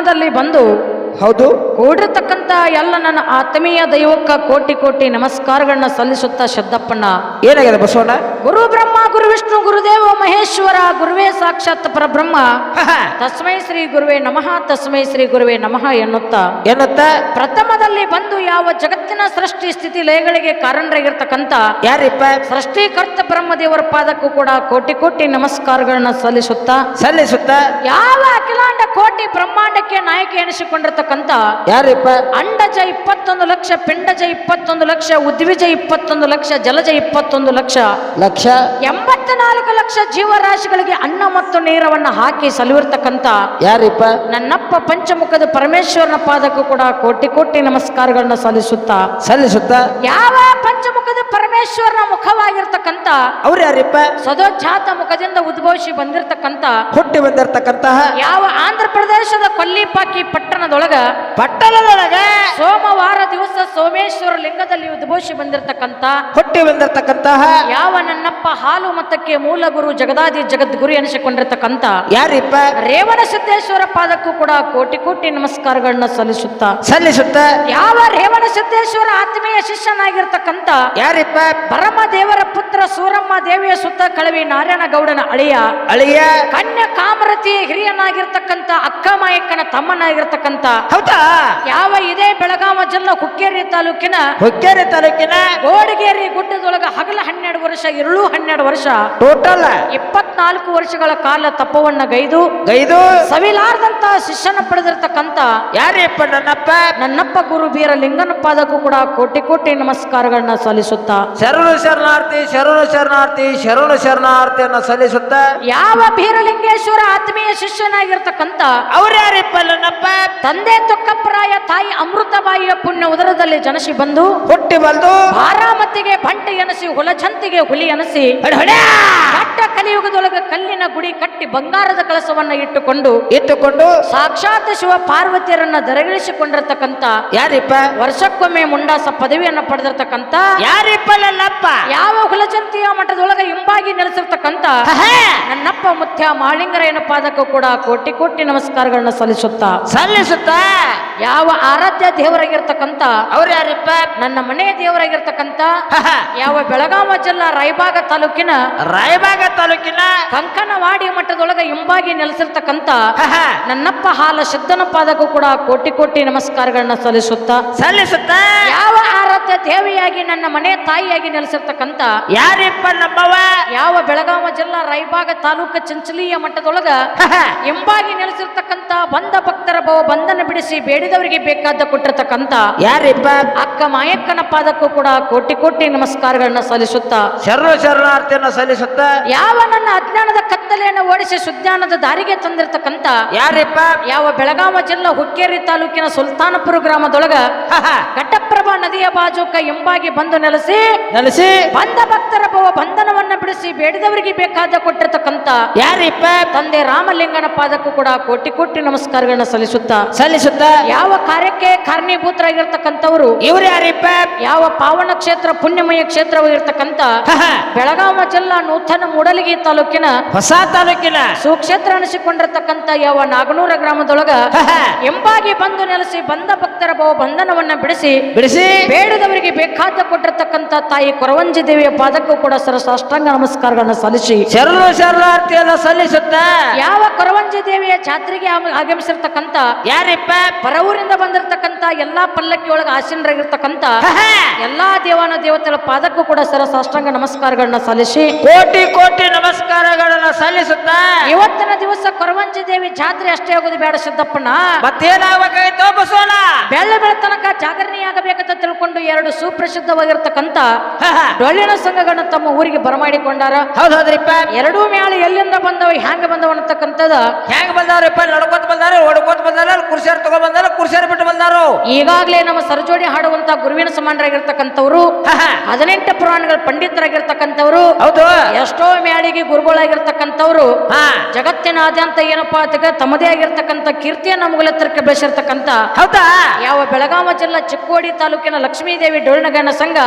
ಪ್ರಥಮದಲ್ಲಿ ಬಂದು ಹೌದು ಕೂಡಿರ್ತಕ್ಕಂತ ಎಲ್ಲ ನನ್ನ ಆತ್ಮೀಯ ದೈವಕ್ಕ ಕೋಟಿ ಕೋಟಿ ನಮಸ್ಕಾರಗಳನ್ನ ಸಲ್ಲಿಸುತ್ತಾ ಶಬ್ದಪ್ಪಣ್ಣ ಏನಾಗಿದೆ ಬಸವಣ್ಣ? ಗುರು ಬ್ರಹ್ಮ ಗುರು ವಿಷ್ಣು ಗುರುದೇವ ಮಹೇಶ್ವರ ಗುರುವೇ ಸಾಕ್ಷಾತ್ ಪರಬ್ರಹ್ಮ ತಸ್ಮೈ ಶ್ರೀ ಗುರುವೇ ನಮಃ ತಸ್ಮೈ ಶ್ರೀ ಗುರುವೇ ನಮಃ ಎನ್ನುತ್ತಾ ಪ್ರಥಮದಲ್ಲಿ ಬಂದು ಯಾವ ಜಗತ್ತಿನ ಸೃಷ್ಟಿ ಸ್ಥಿತಿ ಲಯಗಳಿಗೆ ಕಾರಣರಾಗಿರ್ತಕ್ಕಂಥ ಯಾರಿಪ್ಪ? ಸೃಷ್ಟಿಕರ್ತ ಬ್ರಹ್ಮದೇವರ ಪಾದಕ್ಕೂ ಕೂಡ ಕೋಟಿ ಕೋಟಿ ನಮಸ್ಕಾರಗಳನ್ನ ಸಲ್ಲಿಸುತ್ತಾ ಯಾವ ಅಖಿಲಾಂಡ ಕೋಟಿ ಬ್ರಹ್ಮಾಂಡಕ್ಕೆ ನಾಯಕಿ ಎನಿಸಿಕೊಂಡಿರ್ತಕ್ಕಂಥ ಯಾರಿಪ್ಪ? ಅಂಡಜ 21 ಲಕ್ಷ, ಪಿಂಡಜ 21 ಲಕ್ಷ, ಉದ್ವಿಜ 21 ಲಕ್ಷ, ಜಲಜ 21 ಲಕ್ಷ 84 ಲಕ್ಷ ಜೀವರಾಶಿಗಳಿಗೆ ಅನ್ನ ಮತ್ತು ನೀರವನ್ನ ಹಾಕಿ ಸಲುವಿರ್ತಕ್ಕಂಥ ಯಾರಿಪ್ಪ? ನನ್ನಪ್ಪ ಪಂಚಮುಖದ ಪರಮೇಶ್ವರನ ಪಾದಕ್ಕೂ ಕೂಡ ಕೋಟಿ ಕೋಟಿ ನಮಸ್ಕಾರಗಳನ್ನ ಸಲ್ಲಿಸುತ್ತಾ ಯಾವ ಪಂಚಮುಖದ ಪರಮೇಶ್ವರನ ಮುಖವಾಗಿರ್ತಕ್ಕಂಥ ಅವ್ರು ಯಾರಿಪ್ಪ? ಸದೋಚ್ಛಾತ ಮುಖದಿಂದ ಉದ್ಭವಿಸಿ ಬಂದಿರತಕ್ಕಂತ ಹುಟ್ಟಿ ಬಂದಿರತಕ್ಕಂತಹ ಯಾವ ಆಂಧ್ರ ಪ್ರದೇಶದ ಕೊಲ್ಲಿಪಾಕಿ ಪಟ್ಟಣದೊಳಗ ಸೋಮವಾರ ದಿವಸ ಸೋಮೇಶ್ವರ ಲಿಂಗದಲ್ಲಿ ಉದ್ಭವಿಸಿ ಬಂದಿರತಕ್ಕಂತ ಹುಟ್ಟಿ ಬಂದಿರತಕ್ಕಂತಹ ಯಾವ ನನ್ನಪ್ಪ ಹಾಲು ಮತಕ್ಕೆ ಮೂಲ ಗುರು ಜಗದಾದಿ ಜಗದ್ಗುರು ಎನಿಸಿಕೊಂಡಿರ್ತಕ್ಕಂತ ಯಾರಿಪ್ಪ? ರೇವಣ ಸಿದ್ದೇಶ್ವರ ಪಾದಕ್ಕೂ ಕೂಡ ಕೋಟಿ ಕೋಟಿ ನಮಸ್ಕಾರಗಳನ್ನ ಸಲ್ಲಿಸುತ್ತಾ ಯಾವ ರೇವಣ ಸಿದ್ದೇಶ್ವರ ಆತ್ಮೀಯ ಶಿಷ್ಯನಾಗಿರ್ತಕ್ಕಂತ ಯಾರಿಪ್ಪ? ಪರಮ ದೇವರ ಪುತ್ರ ಸೂರಮ್ಮ ದೇವಿಯ ಸುತ್ತ ಕಳವಿ ನಾರಾಯಣ ಗೌಡನ ಅಳಿಯ ಕನ್ಯಾ ಕಾಮರತಿ ಹಿರಿಯನಾಗಿರ್ತಕ್ಕಂತ ಅಕ್ಕ ಮಾಯಕ್ಕನ ತಮ್ಮನಾಗಿರ್ತಕ್ಕಂತ ಯಾವ ಇದೇ ಬೆಳಗಾವ ಜಿಲ್ಲಾ ಹುಕ್ಕೇರಿ ತಾಲೂಕಿನ ಗೋಡಗೇರಿ ಗುಡ್ಡದೊಳಗ ಹಗಲ 12 ವರ್ಷ ಇರುಳು 12 ವರ್ಷ ಟೋಟಲ್ 24 ವರ್ಷಗಳ ಕಾಲ ತಪವನ್ನ ಗೈದು ಸವಿಲಾರ್ದಂತ ಶಿಷ್ಯನ ಪಡೆದಿರ್ತಕ್ಕಂತ ಯಾರಿಪ್ಪ? ನನ್ನಪ್ಪ ಗುರು ಬೀರ ಲಿಂಗನ ಪಾದಕ್ಕೂ ಕೂಡ ಕೋಟಿ ಕೋಟಿ ನಮಸ್ಕಾರಗಳನ್ನ ಸಲ್ಲಿಸುತ್ತಾ ಶರಣು ಶರಣಾರ್ಥಿಯನ್ನ ಸಲ್ಲಿಸುತ್ತ ಯಾವ ಬೀರಲಿಂಗೇಶ್ವರ ಆತ್ಮೀಯ ಶಿಷ್ಯನಾಗಿರ್ತಕ್ಕಂತ ಅವ್ರು ಯಾರಿಪ್ಪ? ನನ್ನಪ್ಪ ತಂದೆ ತುಕ್ಕಪ್ಪರಾಯ ತಾಯಿ ಅಮೃತಬಾಯಿಯ ಪುಣ್ಯ ಉದರದಲ್ಲಿ ಜನಸಿ ಬಂದು ಹುಟ್ಟಿ ಬಂದು ಬಾರಾಮತಿಗೆ ಬಂಟೆ ಎನಸಿ ಹುಲಜಂತಿಗೆ ಹುಲಿ ಎನಸಿ ಕಟ್ಟ ಕಲಿಯುಗದೊಳಗ ಕಲ್ಲಿನ ಗುಡಿ ಕಟ್ಟಿ ಬಂಗಾರದ ಕಳಸವನ್ನ ಇಟ್ಟುಕೊಂಡು ಸಾಕ್ಷಾತ್ ಶಿವ ಪಾರ್ವತಿಯರನ್ನ ದರಗಿಳಿಸಿಕೊಂಡಿರ್ತಕ್ಕಂತ ಯಾರಿಪ್ಪ? ವರ್ಷಕ್ಕೊಮ್ಮೆ ಮುಂಡಾಸ ಪದವಿಯನ್ನ ಪಡೆದಿರ್ತಕ್ಕಂತ ಯಾರಿಪ್ಪ? ನನ್ನಪ್ಪ ಯಾವ ಹುಲಜಂತಿಯ ಮಠದೊಳಗ ಹಿಂಬಾಗಿ ನೆಲೆಸಿರ್ತಕ್ಕಂತ ನನ್ನಪ್ಪ ಮುತ್ಯ ಮಾಳಿಂಗರಾಯನ ಪಾದಕ್ಕೂ ಕೂಡ ಕೋಟಿ ಕೋಟಿ ನಮಸ್ಕಾರಗಳನ್ನ ಸಲ್ಲಿಸುತ್ತಾ ಯಾವ ಆರಾಧ್ಯ ದೇವರಾಗಿರ್ತಕ್ಕಂತ ಅವ್ರು ಯಾರಿಪ್ಪ? ನನ್ನ ಮನೆಯ ದೇವರಾಗಿರ್ತಕ್ಕಂತ ಯಾವ ಬೆಳಗಾವ ಜಿಲ್ಲಾ ರಾಯಬಾಗ ತಾಲೂಕಿನ ಕಂಕನವಾಡಿ ಮಠದೊಳಗ ಹಿಂಬಾಗಿ ನೆಲೆಸಿರ್ತಕ್ಕಂತ ನನ್ನಪ್ಪ ಹಾಲ ಸಿದ್ಧನ ಪಾದಕ್ಕೂ ಕೂಡ ಕೋಟಿ ಕೋಟಿ ನಮಸ್ಕಾರಗಳನ್ನ ಸಲ್ಲಿಸುತ್ತಾ ಯಾವ ಆರಾಧ್ಯ ದೇವಿಯಾಗಿ ನನ್ನ ಮನೆ ತಾಯಿಯಾಗಿ ನೆಲೆಸಿರ್ತಕ್ಕಂತ ಯಾರಿಪ್ಪ? ನಮ್ಮವ ಯಾವ ಬೆಳಗಾವ ಜಿಲ್ಲಾ ರಾಯಬಾಗ ತಾಲೂಕ ಚಂಚಲಿಯ ಮಠದೊಳಗ ಹಿಂಬಾಗಿ ನೆಲೆಸಿರ್ತಕ್ಕಂತ ಬಂದ ಭಕ್ತರ ಬಂಧನ ಬಿಡಿಸಿ ಬೇಡಿದವರಿಗೆ ಬೇಕಾದ ಕೊಟ್ಟಿರ್ತಕ್ಕಂತ ಯಾರಿಪ್ಪ? ಅಕ್ಕ ಮಾಯಕ್ಕನ ಪಾದಕ್ಕೂ ಕೂಡ ಕೋಟಿ ಕೋಟಿ ನಮಸ್ಕಾರಗಳನ್ನ ಸಲ್ಲಿಸುತ್ತಾ ಶರಣಾರ್ಥಿಯನ್ನ ಸಲ್ಲಿಸುತ್ತ ಯಾವ ನನ್ನ ಅಜ್ಞಾನದ ಕತ್ತಲೆಯನ್ನು ಓಡಿಸಿ ಸುಜ್ಞಾನದ ದಾರಿಗೆ ತಂದಿರತಕ್ಕಂತ ಯಾರಿಪ್ಪ? ಯಾವ ಬೆಳಗಾವ ಜಿಲ್ಲಾ ಹುಕ್ಕೇರಿ ತಾಲೂಕಿನ ಸುಲ್ತಾನಪುರ ಗ್ರಾಮದೊಳಗ ಘಟಪ್ರಭಾ ನದಿಯ ಬಾಜುಕ ಹಿಂಬಾಗಿ ಬಂದು ನೆಲೆಸಿ ಬಂದ ಭಕ್ತರ ಬಂಧನವನ್ನ ಬಿಡಿಸಿ ಬೇಡಿದವರಿಗೆ ಬೇಕಾದ ಕೊಟ್ಟಿರ್ತಕ್ಕಂತ ಯಾರಿಪ್ಪ? ತಂದೆ ರಾಮಲಿಂಗನ ಪಾದಕ್ಕೂ ಕೂಡ ಕೋಟಿ ಕೋಟಿ ನಮಸ್ಕಾರಗಳನ್ನ ಸಲ್ಲಿಸುತ್ತಾ ಯಾವ ಕಾರ್ಯಕ್ಕೆ ಕಾರಣೀಭೂತರಾಗಿರ್ತಕ್ಕಂಥವ್ರು ಇವ್ರು ಯಾರಿಪ್ಪ? ಯಾವ ಪಾವನ ಕ್ಷೇತ್ರ ಪುಣ್ಯಮಯ ಕ್ಷೇತ್ರವಾಗಿರ್ತಕ್ಕಂಥ ಬೆಳಗಾವ ಜಿಲ್ಲಾ ನೂತನ ಮೂಡಲಗಿ ತಾಲೂಕಿನ ಹೊಸ ತಾಲೂಕಿನ ಸುಕ್ಷೇತ್ರ ಅನಿಸಿಕೊಂಡಿರ್ತಕ್ಕಂಥ ಯಾವ ನಾಗನೂರ ಗ್ರಾಮದೊಳಗ ಎಂಬಾಗಿ ಬಂದು ನೆಲೆಸಿ ಬಂದ ಭಕ್ತರ ಬಂಧನವನ್ನ ಬಿಡಿಸಿ ಬೇಡದವರಿಗೆ ಬೇಕಾದ ಕೊಟ್ಟಿರ್ತಕ್ಕಂಥ ತಾಯಿ ಕೊರವಂಜಿ ದೇವಿಯ ಪಾದಕ್ಕೂ ಕೂಡ ಸಾಷ್ಟಾಂಗ ನಮಸ್ಕಾರಗಳನ್ನ ಸಲ್ಲಿಸಿ ಶರಣಾರ್ಥಿಯನ್ನ ಸಲ್ಲಿಸುತ್ತ ಯಾವ ಕೊರವಂಜಿ ದೇವಿಯ ಜಾತ್ರೆಗೆ ಆಗಮಿಸಿರ್ತಕ್ಕಂಥ ಯಾರಿಪ್ಪ? ಪರವೂರಿಂದ ಬಂದಿರತಕ್ಕಂತ ಎಲ್ಲಾ ಪಲ್ಲಕ್ಕಿ ಒಳಗ ಆಸೀನರಾಗಿರ್ತಕ್ಕಂತ ಎಲ್ಲಾ ದೇವಾನ ದೇವತೆಗಳ ಪಾದಕ್ಕೂ ಕೂಡ ಸಾಷ್ಟಾಂಗ ನಮಸ್ಕಾರಗಳನ್ನ ಸಲ್ಲಿಸಿ ಕೋಟಿ ಕೋಟಿ ನಮಸ್ಕಾರಗಳನ್ನ ಸಲ್ಲಿಸುತ್ತ ಇವತ್ತಿನ ದಿವಸ ಕೊರವಂಜಿ ದೇವಿ ಜಾತ್ರೆ ಅಷ್ಟೇ ಆಗೋದು ಬೇಡ ಸಿದ್ದಪ್ಪಣ್ಣ, ಮತ್ತೇನಾಗಬೇಕಾಯ್ತೋ ಬಸವಣ್ಣ? ಬೆಳ್ಳ ಬೆಳತನಕ ಜಾಗರಣೆಯಾಗಬೇಕಂತ ತಿಳ್ಕೊಂಡು 2 ಸುಪ್ರಸಿದ್ಧವಾಗಿರ್ತಕ್ಕಂತ ಡೊಳ್ಳಿನ ಸಂಘಗಳನ್ನ ತಮ್ಮ ಊರಿಗೆ ಬರಮಾಡಿಕೊಂಡಾರ. ಹೌದ್ರಿಪ್ಪ. 2 ಮ್ಯಾಳ ಎಲ್ಲಿಂದ ಬಂದವ ಹ್ಯಾಂಗ ಬಂದವ ಅನ್ನತಕ್ಕಂಥದ ಹೆಂಗ್ ಬಂದವ್ರಿಪ್ಪ? ನಡ್ಕೋತ ಬಂದಾರ, ಓಡ್ಕೋತ ಬಂದಾರ, ಕುರ್ಸಿಯರ್ ತಗೊಂಡ್ ಬಂದಾರ, ಕುರ್ಸಿಯರ್ ಬಿಟ್ಟು ಬಂದಾರು. ಈಗಾಗಲೇ ನಮ್ಮ ಸರಜೋಡಿ ಹಾಡುವಂತ ಗುರುವಿನ ಸಮಾನರಾಗಿರ್ತಕ್ಕಂಥವ್ರು 18 ಪುರಾಣಗಳ ಪಂಡಿತರಾಗಿರ್ತಕ್ಕಂಥವ್ರು, ಹೌದು, ಎಷ್ಟೋ ಮ್ಯಾಳಿಗೆ ಗುರುಗಳಾಗಿರ್ತಕ್ಕಂಥವ್ರು, ಜಗತ್ತಿನಾದ್ಯಂತ ಏನಪ್ಪಾ ತಮ್ಮದೇ ಆಗಿರ್ತಕ್ಕಂಥ ಕೀರ್ತಿಯನ್ನ ಮುಗಲೆತ್ತರಕ್ಕೆ ಬೆಳೆಸಿರ್ತಕ್ಕಂಥ ಯಾವ ಬೆಳಗಾವ ಜಿಲ್ಲಾ ಚಿಕ್ಕೋಡಿ ತಾಲೂಕಿನ ಲಕ್ಷ್ಮೀದೇವಿ ಡೊಳ್ಳಿನಗಾಯನ ಸಂಘ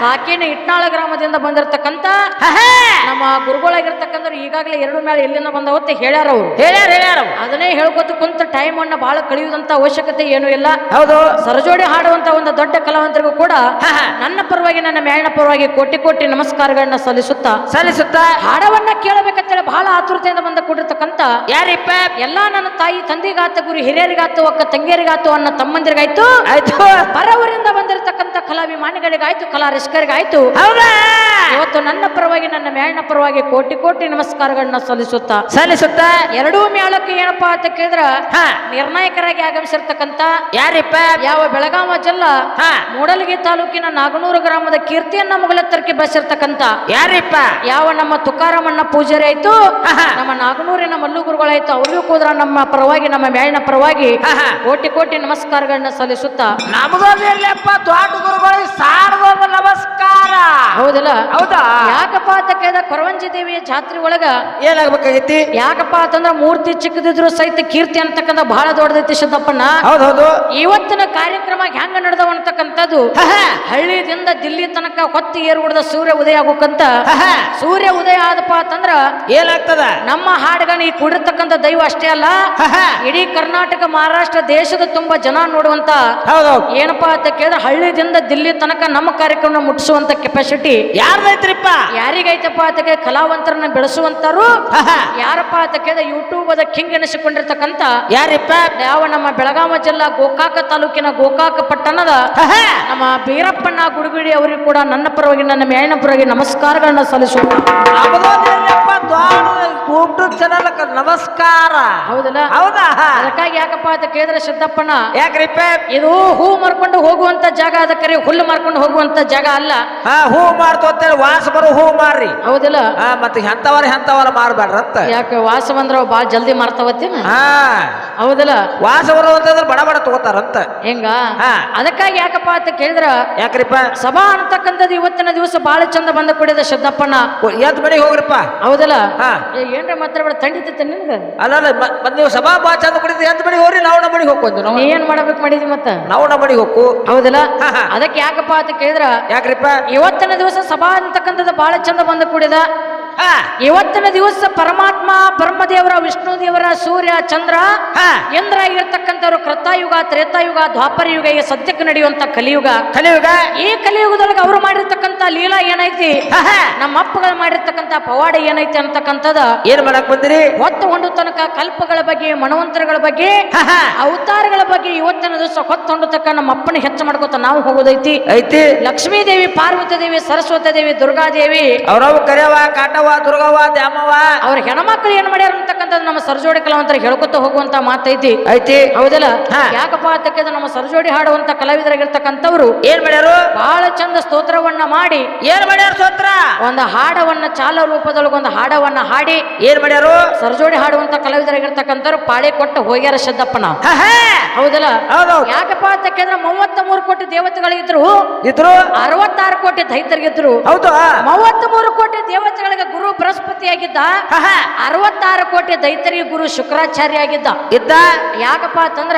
ಸಾಕಿನ ಇಟ್ನಾಳ ಗ್ರಾಮದಿಂದ ಬಂದಿರತಕ್ಕಂತ ನಮ್ಮ ಗುರುಗಳಾಗಿರ್ತಕ್ಕಂಥವ್ರು ಈಗಾಗಲೇ 2 ಮ್ಯಾಳ ಎಲ್ಲಿಂದ ಬಂದವತ್ತೆ ಹೇಳ್ಯಾರ. ಅವರು ಅದನ್ನೇ ಹೇಳ್ಕೊತ ಕುಂತ ಟೈಮ್ ಅನ್ನ ಬಹಳ ಕಳೆಯುವುದಂತ ಅವಶ್ಯಕತೆ ಏನು ಇಲ್ಲ. ಹೌದು. ಸರಜೋಡಿ ಹಾಡುವಂತ ಒಂದು ದೊಡ್ಡ ಕಲಾವಂತರಿಗೂ ಕೂಡ ನನ್ನ ಪರವಾಗಿ ನನ್ನ ಮ್ಯಾಲಿನ ಪರವಾಗಿ ಕೋಟಿ ಕೋಟಿ ನಮಸ್ಕಾರಗಳನ್ನ ಸಲ್ಲಿಸುತ್ತಾ ಹಾಡವನ್ನ ಕೇಳಬೇಕಂತೇಳಿ ಬಹಳ ಆತುರತೆಯಿಂದ ಬಂದ ಕೂಡಿರ್ತಕ್ಕಂತ ಯಾರಿಪ್ಪ? ಎಲ್ಲಾ ನನ್ನ ತಾಯಿ ತಂದೆಗಾತ ಗುರು ಹಿರಿಯರಿಗಾತು ಅಕ್ಕ ತಂಗಿಯರಿಗಾತು ಅನ್ನ ತಮ್ಮಂದಿರಿಗಾಯ್ತು ಆಯ್ತು, ಪರವರಿಂದ ಬಂದಿರತಕ್ಕಂತ ಕಲಾಭಿಮಾನಿಗಳಿಗಾಯ್ತು, ಕಲಾ ರಸಿಕರಿಗಾಯ್ತು. ಹೌದಾ? ಇವತ್ತು ನನ್ನ ಪರವಾಗಿ ನನ್ನ ಮ್ಯಾಲಿನ ಪರವಾಗಿ ಕೋಟಿ ಕೋಟಿ ನಮಸ್ಕಾರಗಳನ್ನ ಸಲ್ಲಿಸುತ್ತಾ ಎರಡೂ ಮ್ಯಾಳಕ್ಕೆ ಏನಪ್ಪಾ ಅಂತ ಕೇಳಿದ್ರ ನಿರ್ಣಾಯಕರಾಗಿ ಆಗಮಿಸಿರ್ತಕ್ಕಂತ ಯಾರಿಪ್ಪ? ಯಾವ ಬೆಳಗಾವ ಜಿಲ್ಲಾ ಮೂಡಲಗಿ ತಾಲೂಕಿನ ನಾಗನೂರು ಗ್ರಾಮದ ಕೀರ್ತಿಯನ್ನ ಮುಗಲೆತ್ತರಕ್ಕೆ ಬೆಳೆಸಿರ್ತಕ್ಕಂತ ಯಾರಿಪ್ಪ? ಯಾವ ನಮ್ಮ ತುಕಾರಾಮಣ್ಣ ಪೂಜಾರಿ ಆಯ್ತು, ನಮ್ಮ ನಾಗನೂರಿನ ಮಲ್ಲು ಗುರುಗಳಾಯ್ತು, ಅವ್ರಿಗೂ ಕೂಡ ನಮ್ಮ ಪರವಾಗಿ ನಮ್ಮ ಮ್ಯಾಲಿನ ಪರವಾಗಿ ಕೋಟಿ ಕೋಟಿ ನಮಸ್ಕಾರಗಳನ್ನ ಸಲ್ಲಿಸುತ್ತಾ ನಮಗಪ್ಪ ದೊಡ್ಡ ಗುರುಗಳಿಗೆ ಸಾರ್ವಜನಿಕ ನಮಸ್ಕಾರ. ಹೌದಲ್ಲ? ಹೌದಾ? ಯಾಕಪ್ಪ ಅಂತ ಕೇಳಿದ ಕೊರವಂಜಿ ದೇವಿಯ ಜಾತ್ರೆ ಒಳಗ ಏನಾಗ್ಬೇಕಾಗೈತಿ? ಯಾಕಪ್ಪ ಅಂತಂದ್ರ ಮೂರ್ತಿ ಚಿಕ್ಕದಿದ್ರು ಸಹಿತ ಕೀರ್ತಿ ಅಂತಕ್ಕಂಥ ಬಹಳ ದೊಡ್ಡದೈತಿ ಸಿದ್ದಪ್ಪಣ್ಣ. ಹೌದೌದು. ಇವತ್ತಿನ ಕಾರ್ಯಕ್ರಮ ಹೆಂಗ ನಡೆದವ ಅಂತಕ್ಕಂಥದ್ದು ಹಳ್ಳಿದಿಂದ ದಿಲ್ಲಿ ತನಕ ಹೊತ್ತಿ ಏರು ಹೊಡೆದ ಸೂರ್ಯ ಉದಯ ಆಗೋಕಂತ ಸೂರ್ಯ ಉದಯ ಆದಪ್ಪ ಅಂತಂದ್ರ ಏನಾಗ್ತದ? ನಮ್ಮ ಹಾಡುಗಣ ಈ ಕೂಡಿರ್ತಕ್ಕಂಥ ದೈವ ಅಷ್ಟೇ ಅಲ್ಲ, ಇಡೀ ಕರ್ನಾಟಕ ಮಹಾರಾಷ್ಟ್ರ ದೇಶದ ತುಂಬಾ ಜನ ನೋಡುವಂತ ಏನಪ್ಪಾ ಅಂತ ಕೇಳಿದ್ರೆ ಹಳ್ಳಿದಿಂದ ದಿಲ್ಲಿ ತನಕ ನಮ್ಮ ಕಾರ್ಯಕ್ರಮ ಮುಟ್ಟಿಸುವಂತ ಕೆಪಾಸಿಟಿ ಯಾರ್ದೈತ್ರಿಪ್ಪ? ಯಾರಿಗೈತಪ್ಪ ಅಂತ ಕೇಳಿ ಕಲಾವಂತರನ್ನ ಬೆಳೆಸುವಂತರು ಯಾರಪ್ಪ ಅಂತ ಕೇಳಿದ್ರೆ ಯೂಟ್ಯೂಬ್ ಅದ ಕಿಂಗ್ ಎನಿಸಿಕೊಂಡಿರ್ತಕ್ಕಂಥ ಯಾರಿಪ್ಪ? ಯಾವ ನಮ್ಮ ಬೆಳಗಾವಿ ಜಿಲ್ಲಾ ಗೋಕಾಕ ತಾಲೂಕಿನ ಗೋಕಾಕ ಪಟ್ಟಣದ ನಮ್ಮ ಬೀರಪ್ಪಣ್ಣ ಗುಡುಬಿಡಿ ಅವರಿಗೂ ಕೂಡ ನನ್ನ ಪರವಾಗಿ ನನ್ನ ಮ್ಯಾಲಿನ ಪರವಾಗಿ ನಮಸ್ಕಾರಗಳನ್ನ ಸಲ್ಲಿಸುವ ಯೂಟ್ಯೂಬ್ ಚಾನಲ್ ನಮಸ್ಕಾರ. ಹೌದಲ್ಲ? ಹೌದಾ? ಅದಕ್ಕಾಗಿ ಯಾಕಪ್ಪ ಅಂತ ಕೇಳಿದ್ರೆ ಸಿದ್ದಪ್ಪಣ್ಣ, ಯಾಕ್ರಿಪ್ಪ? ಇದು ಹೂ ಮಾರ್ಕೊಂಡು ಹೋಗುವಂತ ಜಾಗ, ಅದಕ್ಕರೆ ಹುಲ್ಲು ಮಾರ್ಕೊಂಡು ಹೋಗುವಂತ ಜಾಗ ಅಲ್ಲ. ಹೂ ಮಾರ್ತು ಅಂತೇಳಿ ವಾಸ ಬರೋ ಹೂ ಮಾರ್ರಿ. ಹೌದಿಲ್ಲ? ಮತ್ತೆ ಎಂತವರ ಮಾರ್ಬೇಡ್ರಂತ. ಯಾಕೆ ವಾಸ ಬಂದ್ರ ಬಾಳ ಜಲ್ದಿ ಮಾರ್ತಾವತ್ತೇನ? ಹೌದಲ್ಲ? ವಾಸ ಬರುವಂತಂದ್ರೆ ಬಡ ಬಡ ತಗೋತಾರಂತ. ಹೆಂಗ? ಅದಕ್ಕಾಗಿ ಯಾಕಪ್ಪ ಅಂತ ಕೇಳಿದ್ರ ಯಾಕ್ರಿಪ್ಪ? ಸಭಾ ಅಂತಕ್ಕಂಥದ್ದು ಇವತ್ತಿನ ದಿವಸ ಬಹಳ ಚಂದ ಬಂದ ಕೂಡಿದ ಸಿದ್ದಪ್ಪಣ್ಣ. ಎದ್ ಮನೆಗೆ ಹೋಗ್ರಿಪ್ಪ. ಹೌದಲ್ಲ? ಏನ್ರ ಮಾತಾಡ್ಬೇಡ, ತಂಡಿತೈತೆ ನಿನ್ಗ. ಅಲ್ಲ ನೀವು ಸಭಾ ಬಾ ಚಂದ ಕುಡಿದ್ರೆ ಎಂತ ಮನೆಗೆ ಹೋಗ್ರಿ, ನಾವು ನಮ್ಮ ಮನೆಗೆ ಹೋಗ್ಕೊಂಡು ನೀ ಏನ್ ಮಾಡ್ಬೇಕು ಮಾಡಿದ್ವಿ ಮತ್ತ? ನಾವು ನಮ್ಮ ಮನೆಗೆ ಹೋಗು. ಹೌದಲ್ಲ? ಅದಕ್ಕೆ ಯಾಕಪ್ಪ ಅಂತ ಕೇಳಿದ್ರ ಯಾಕ್ರಿಪ್ಪ? ಇವತ್ತಿನ ದಿವಸ ಸಭಾ ಅಂತಕ್ಕಂಥದ್ದು ಬಹಳ ಚಂದ ಬಂದ ಕೂಡಿದ. ಇವತ್ತಿನ ದಿವಸ ಪರಮಾತ್ಮ ಬ್ರಹ್ಮದೇವರ, ವಿಷ್ಣು ದೇವರ, ಸೂರ್ಯ, ಚಂದ್ರ, ಇಂದ್ರ ಆಗಿರ್ತಕ್ಕಂಥವ್ರು ಕೃತಾಯುಗ, ತ್ರೇತಾಯುಗ, ದ್ವಾಪರ ಯುಗ, ಈಗ ಸದ್ಯಕ್ಕೆ ನಡೆಯುವಂತ ಕಲಿಯುಗ. ಈ ಕಲಿಯುಗದೊಳಗೆ ಅವರು ಮಾಡಿರ್ತಕ್ಕಂಥ ಲೀಲಾ ಏನೈತಿ, ನಮ್ಮ ಅಪ್ಪಗಳು ಮಾಡಿರ್ತಕ್ಕಂಥ ಪವಾಡ ಏನೈತಿ ಅಂತಕ್ಕಂಥದ ಏನ್ ಮಾಡಕ್ ಬಂದಿರಿ? ಹೊತ್ತು ಹೊಂಡು ತನಕ ಕಲ್ಪಗಳ ಬಗ್ಗೆ, ಮನವಂತರಗಳ ಬಗ್ಗೆ, ಅವತಾರಗಳ ಬಗ್ಗೆ ಇವತ್ತಿನ ದಿವಸ ಹೊತ್ತು ಹೊಂಡು ತಕ್ಕ ನಮ್ಮ ಅಪ್ಪನ ಹೆಚ್ಚು ಮಾಡ್ಕೊತ ನಾವು ಹೋಗೋದೈತಿ. ಐತಿ. ಲಕ್ಷ್ಮೀ ದೇವಿ, ಪಾರ್ವತಿ ದೇವಿ, ಸರಸ್ವತಿ ದೇವಿ, ದುರ್ಗಾದೇವಿ, ಅವ್ರವ್ ಕರೆಯವ, ಕಾಟವ, ದುರ್ಗವ್ವ, ದ್ಯಾಮವ್ವ, ಅವ್ರ ಹೆಣ್ಮಕ್ಳು ಏನ್ ಮಾಡ್ಯಾರ ಅಂತಕ್ಕಂಥದ್ದು ನಮ್ಮ ಸರಜೋಡಿ ಕಲಾವಂತರಿಗೆ ಹೇಳ್ಕೊತ ಹೋಗುವಂತ ಮಾತೈತಿ. ಐತಿ. ಹೌದಲ್ಲ? ಯಾಕಪ್ಪ ಅಂತಕ್ಕಂಥ ನಮ್ಮ ಸರಜೋಡಿ ಹಾಡುವಂತ ಕಲಾವಿದರಾಗಿರ್ತಕ್ಕಂಥವ್ರು ಏನ್ ಮಾಡ್ಯಾರು? ಬಹಳ ಚಂದ ಸ್ತೋತ್ರವನ್ನ ಮಾಡಿ ಏನ್ ಮಾಡ್ಯಾರ? ಸ್ತೋತ್ರ ಒಂದು ಹಾಡವನ್ನ ಚಾಲ ರೂಪದೊಳಗ ಒಂದು ಹಾಡವನ್ನ ಹಾಡಿ ಏನ್ ಮಾಡ್ಯಾರು? ಸರಜೋಡಿ ಹಾಡುವಂತ ಕಲಾವಿದರಾಗಿರ್ತಕ್ಕಂಥವ್ರು ಪಾಳೆ ಕೊಟ್ಟು ಹೋಗ್ಯಾರ ಸಿದ್ದಪ್ಪನ. ಹೌದಲ್ಲ? ಯಾಕಪ್ಪ ಅಂತ ಕೇಳಿದ್ರೆ 33 ಕೋಟಿ ದೇವತೆಗಳಿದ್ರು, 66 ಕೋಟಿ ದೈತರಿಗಿದ್ರು. ಹೌದು. 33 ಕೋಟಿ ದೇವತೆಗಳಿಗೆ ಗುರು ಬೃಹಸ್ಪತಿ ಆಗಿದ್ದ, 66 ಕೋಟಿ ದೈತರಿಗೆ ಗುರು ಶುಕ್ರಾಚಾರ್ಯ ಆಗಿದ್ದ. ಯಾಕಪ್ಪ ಅಂತಂದ್ರ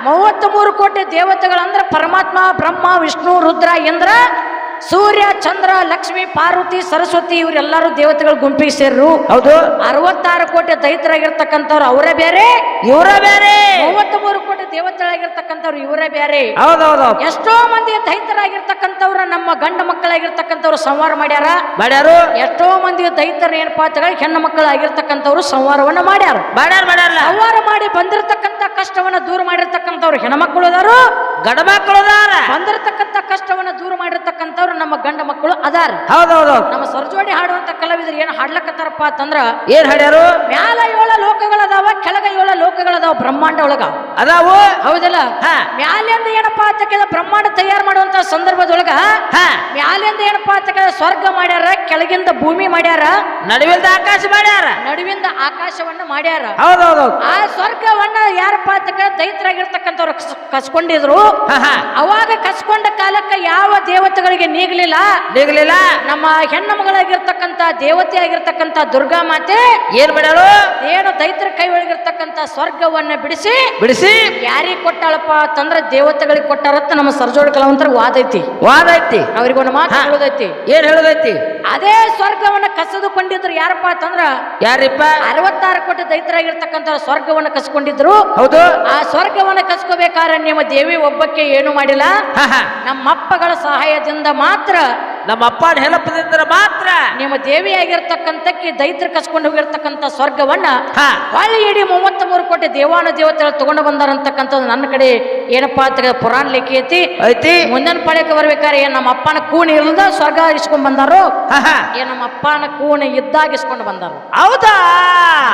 33 ಕೋಟಿ ದೇವತೆಗಳಂದ್ರ ಪರಮಾತ್ಮ, ಬ್ರಹ್ಮ, ವಿಷ್ಣು, ರುದ್ರ, ಇಂದ್ರ, ಸೂರ್ಯ, ಚಂದ್ರ, ಲಕ್ಷ್ಮಿ, ಪಾರ್ವತಿ, ಸರಸ್ವತಿ ಇವರೆಲ್ಲರೂ ದೇವತೆಗಳ ಗುಂಪಿಗೆ ಸೇರ್ರು. ಹೌದು. 66 ಕೋಟಿ ದೈತರಾಗಿರ್ತಕ್ಕಂಥವ್ರು ಅವರೇ ಬೇರೆ, ಇವರೇ ಬೇರೆ. 33 ಕೋಟಿ ದೇವತೆಗಳಾಗಿರ್ತಕ್ಕಂಥವ್ರು ಇವರೇ ಬೇರೆ. ಹೌದೌದು. ಎಷ್ಟೋ ಮಂದಿ ದೈತರಾಗಿರ್ತಕ್ಕಂಥವ್ರ ನಮ್ಮ ಗಂಡ ಮಕ್ಕಳಾಗಿರ್ತಕ್ಕಂಥವ್ರು ಸಂಹಾರ ಮಾಡ್ಯಾರು. ಎಷ್ಟೋ ಮಂದಿ ದೈತರ ಏನಪ್ಪಾ ಅಂತ ಹೆಣ್ಣು ಮಕ್ಕಳಾಗಿರ್ತಕ್ಕಂಥವ್ರು ಸಂಹಾರವನ್ನ ಮಾಡ್ಯಾರ. ಸಂಹಾರ ಮಾಡಿ ಬಂದಿರತಕ್ಕಂಥ ಕಷ್ಟವನ್ನ ದೂರ ಮಾಡಿರ್ತಕ್ಕಂಥವ್ರು ಹೆಣ್ಮಕ್ಳು ಅದಾರು, ಗಂಡ ಮಕ್ಕಳು ಅದಾರ. ಬಂದಿರತಕ್ಕಂಥ ಕಷ್ಟವನ್ನ ದೂರ ಮಾಡಿರ್ತಕ್ಕಂಥವ್ರು ನಮ್ಮ ಗಂಡ ಮಕ್ಕಳು ಅದಾರ. ಹೌದೌದು. ನಮ್ಮ ಸರಜೋಡಿ ಹಾಡುವಂತ ಕಲಾವಿದರು ಏನ್ ಹಾಡ್ಲಕತ್ತಾರಪ್ಪ ಅಂತಂದ್ರ ಏನ್ ಹಾಡ್ಯಾರು? ಮ್ಯಾಲ 7 ಲೋಕಗಳದಾವ, ಕೆಳಗ 7 ಲೋಕಗಳದಾವ ಬ್ರಹ್ಮಾಂಡ ಒಳಗ ಅದಾವು. ಹೌದಲ್ಲ? ಮ್ಯಾಲಿಂದ ಏನಪ್ಪಾ ಅಂತ ಕೇಳಿದ ಬ್ರಹ್ಮಾಂಡ ತಯಾರು ಮಾಡುವಂತ ಸಂದರ್ಭದೊಳಗ ಮ್ಯಾಲಿಂದ ಏನಪ್ಪಾ ಅಂತ ಕೇಳಿದ ಸ್ವರ್ಗ ಮಾಡ್ಯಾರ, ಕೆಳಗಿಂದ ಭೂಮಿ ಮಾಡ್ಯಾರ, ನಡುವಿಂದ ಆಕಾಶ ಮಾಡ್ಯಾರ, ನಡುವಿಂದ ಆಕಾಶವನ್ನ ಮಾಡ್ಯಾರ. ಹೌದೌದು. ಆ ಸ್ವರ್ಗವನ್ನ ಯಾರಪ್ಪ ಅಂತ ಕೇಳಿದ ದೈತರಾಗಿರ್ತಕ್ಕಂಥವ್ರು ಕಸ್ಕೊಂಡಿದ್ರು. ಅವಾಗ ಕಸ್ಕೊಂಡ ಕಾಲಕ್ಕ ಯಾವ ದೇವತೆಗಳಿಗೆ ನೀಗಲಿಲ್ಲ. ನಮ್ಮ ಹೆಣ್ಣು ಮಗಳಾಗಿರ್ತಕ್ಕಂಥ ದೇವತೆ ಆಗಿರ್ತಕ್ಕಂಥ ದುರ್ಗಾ ಮಾತೆ ಏನ್ ಮಾಡ್ಯಾಳು? ಏನು ದೈತರ ಕೈ ಒಳಗಿರ್ತಕ್ಕಂಥ ಸ್ವರ್ಗವನ್ನ ಬಿಡಿಸಿ ಯಾರಿಗೆ ಕೊಟ್ಟಾಳಪ್ಪ ಅಂತಂದ್ರ ದೇವತೆಗಳಿಗೆ ಕೊಟ್ಟಾರತ್ತ ನಮ್ಮ ಸರಜೋಡಿ ಕಲಾವಂತರ ವಾದ ಐತಿ. ಅವ್ರಿಗೊಂದು ಮಾತು ಹೇಳೋದೈತಿ. ಏನ್ ಹೇಳೋದೈತಿ? ಅದೇ ಸ್ವರ್ಗವನ್ನ ಕಸಿದುಕೊಂಡಿದ್ರು ಯಾರಪ್ಪ ಅಂತಂದ್ರ ಯಾರಿಪ್ಪ 66 ಕೋಟಿ ದೈತರಾಗಿರ್ತಕ್ಕಂಥ ಸ್ವರ್ಗವನ್ನ ಕಸ್ಕೊಂಡಿದ್ರು. ಹೌದು. ಆ ಸ್ವರ್ಗವನ್ನ ಕಸ್ಕೋಬೇಕಾದ್ರೆ ನಿಮ್ಮ ದೇವಿ ಒಬ್ಬಕ್ಕೆ ಏನು ಮಾಡಿಲ್ಲ, ನಮ್ಮಪ್ಪಗಳ ಸಹಾಯದಿಂದ ಮಾತ್ರ, ನಮ್ಮ ಅಪ್ಪನ ಹೆಲಪದಿಂದ ಮಾತ್ರ ನಿಮ್ಮ ದೇವಿಯಾಗಿರ್ತಕ್ಕಂಥಕ್ಕೆ ದೈತ್ರ ಕಸ್ಕೊಂಡು ಹೋಗಿರ್ತಕ್ಕಂಥ ಸ್ವರ್ಗವನ್ನ ಹೊಳ್ಳಿ ಇಡೀ 33 ಕೋಟಿ ದೇವಾನು ದೇವತೆಗಳು ತಗೊಂಡು ಬಂದಾರಂತಕ್ಕಂಥದ್ದು ನನ್ನ ಕಡೆ ಏನಪ್ಪಾ ಅಂತ ಪುರಾಣ ಲೆಕ್ಕ ಐತಿ. ಮುಂದಿನ ಪಳೆಗೆ ಬರ್ಬೇಕಾರೆ ಏನ್ ನಮ್ಮ ಅಪ್ಪನ ಕೂಣಿ ಇಲ್ದ ಸ್ವರ್ಗ ಇಸ್ಕೊಂಡ್ ಬಂದಾರೋ, ಏನ್ ನಮ್ಮ ಅಪ್ಪನ ಕೂಣಿ ಇದ್ದಾಗ ಇಸ್ಕೊಂಡು ಬಂದಾರ. ಹೌದಾ?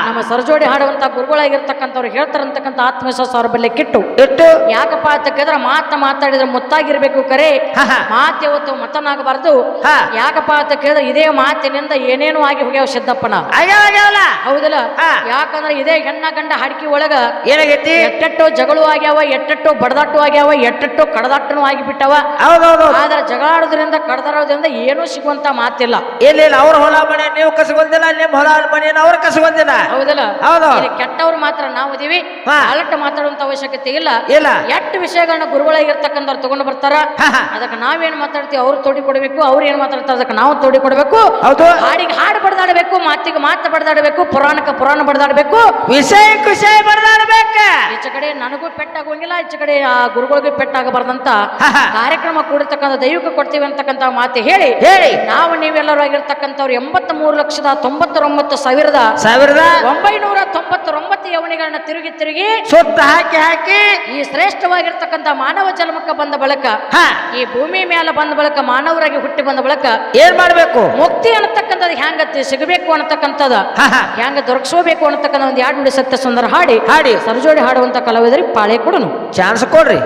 ನಮ್ಮ ಸರಜೋಡಿ ಹಾಡುವಂತ ಗುರುಗಳಾಗಿರ್ತಕ್ಕಂಥವ್ರು ಹೇಳ್ತಾರಂತಕ್ಕಂಥ ಆತ್ಮವಿಶ್ವಾಸ ಅವ್ರ ಬಲ್ಲೆ ಇಟ್ಟು ಯಾಕಪ್ಪ ಅಂತ ಕೇಳಿದ್ರೆ ಮಾತಾಡಿದ್ರೆ ಮುತ್ತಾಗಿರ್ಬೇಕು, ಕರೆ ಮಾತು ಯಾವತ್ತು ಮತನಾಗಬಾರ್ದು. ಯಾಕಪ್ಪ ಅಂತ ಕೇಳಿದ್ರೆ ಇದೇ ಮಾತಿನಿಂದ ಏನೇನು ಆಗಿ ಹೋಗ್ಯಾವ ಸಿದ್ದಪ್ಪನ, ಹೌದಲ್ಲ? ಯಾಕಂದ್ರೆ ಇದೇ ಹೆಣ್ಣ ಗಂಡ ಹಾಡಿಕೆ ಒಳಗ ಏನಾಗೈತಿ, ಎಟ್ಟೆಟ್ಟೋ ಜಗಳು ಆಗ್ಯಾವ, ಎಟ್ಟೆಟ್ಟೋ ಬಡದಾಟು ಆಗ್ಯಾವ, ಎಟ್ಟೆಟ್ಟೋ ಕಡದಾಟನು ಆಗಿಬಿಟ್ಟವ. ಆದ್ರೆ ಜಗಳಾಡೋದ್ರಿಂದ ಕಡದಾಡೋದ್ರಿಂದ ಏನೂ ಸಿಗುವಂತ ಮಾತಿಲ್ಲ. ಇಲ್ಲ, ಅವ್ರ ಹೊಲ ಮನೆ ನೀವು ಕಸಗೊಂದಿಲ್ಲ, ನಿಮ್ಮ ಹೊಲ ಮನೆಯನ್ನು ಅವ್ರ ಕಸಗೊಂದಿಲ್ಲ, ಹೌದಲ್ಲ? ಹೌದು. ಕೆಟ್ಟವ್ರು ಮಾತ್ರ ನಾವು ಇದೀವಿ, ಅಲಟ್ ಮಾತಾಡುವಂತ ಅವಶ್ಯಕತೆ ಇಲ್ಲ. ಎಷ್ಟು ವಿಷಯಗಳನ್ನ ಗುರುಗಳಾಗಿರ್ತಕ್ಕಂಥವ್ರು ತಗೊಂಡು ಬರ್ತಾರ, ಅದಕ್ಕೆ ನಾವೇನ್ ಮಾತಾಡ್ತೀವಿ ಅವ್ರು ತೋಡಿ ಕೊಡ್ಬೇಕು, ಅವ್ರು ಏನ್ ಮಾತಾಡ್ತಾರೆ ಅದಕ್ಕೆ ನಾವು ತೋಡಿ ಕೊಡ್ಬೇಕು. ಹಾಡಿಗೆ ಹಾಡು ಬಡದಾಡಬೇಕು, ಮಾತಿಗೆ ಮಾತು ಬಡದಾಡಬೇಕು, ಪುರಾಣಕ್ಕೆ ಪುರಾಣ ಬಡದಾಡಬೇಕು, ವಿಷಯಕ್ಕೆ ವಿಷಯ ಬಡದಾಡಬೇಕು. ಈಚೆ ಕಡೆ ನನಗೂ ಪೆಟ್ಟಾಗೋಂಗಿಲ್ಲ, ಈಚೆ ಕಡೆ ಆ ಗುರುಗಳಿಗೂ ಪೆಟ್ಟಾಗಬಾರ್ದಂತ ಕಾರ್ಯಕ್ರಮ ಕೂಡಿರ್ತಕ್ಕಂಥ ದೈವಿಕ ಕೊಡ್ತೀವಿ ಅಂತಕ್ಕಂಥ ಮಾತು ಹೇಳಿ ನಾವು ನೀವೆಲ್ಲರೂ ಆಗಿರ್ತಕ್ಕಂಥವ್ರು 83,99,999 ಯವನಿಗಳನ್ನ ತಿರುಗಿ ಸುತ್ತ ಹಾಕಿ ಈ ಶ್ರೇಷ್ಠವಾಗಿರ್ತಕ್ಕಂಥ ಮಾನವ ಜನ್ಮಕ್ಕೆ ಬಂದ ಬಳಿಕ, ಈ ಭೂಮಿ ಮೇಲೆ ಬಂದ ಬಳಿಕ, ಮಾನವರಾಗಿ ಹುಟ್ಟಿ ಬಂದ ಬಳಿಕ ಏನ್ ಮಾಡ್ಬೇಕು, ಮುಕ್ತಿ ಅನ್ನತಕ್ಕಂಥದ್ದು ಹ್ಯಾಂಗ ಸಿಗಬೇಕು ಅನ್ನತಕ್ಕಂಥದ್ದು, ಹ್ಯಾಂಗ ದೊರಕಿಸೋಬೇಕು ಅನ್ನತಕ್ಕಂಥ ಒಂದು 2 ನುಡಿ ಸತ್ಯ ಸುಂದರ ಹಾಡಿ ಸರಜೋಡಿ ಹಾಡುವಂತ ಕಲಾವಿದರಿಗೆ ಪಾಳೆ ಕೊಡನು ಚಾನ್ಸ್ ಕೊಡ್ರಿ.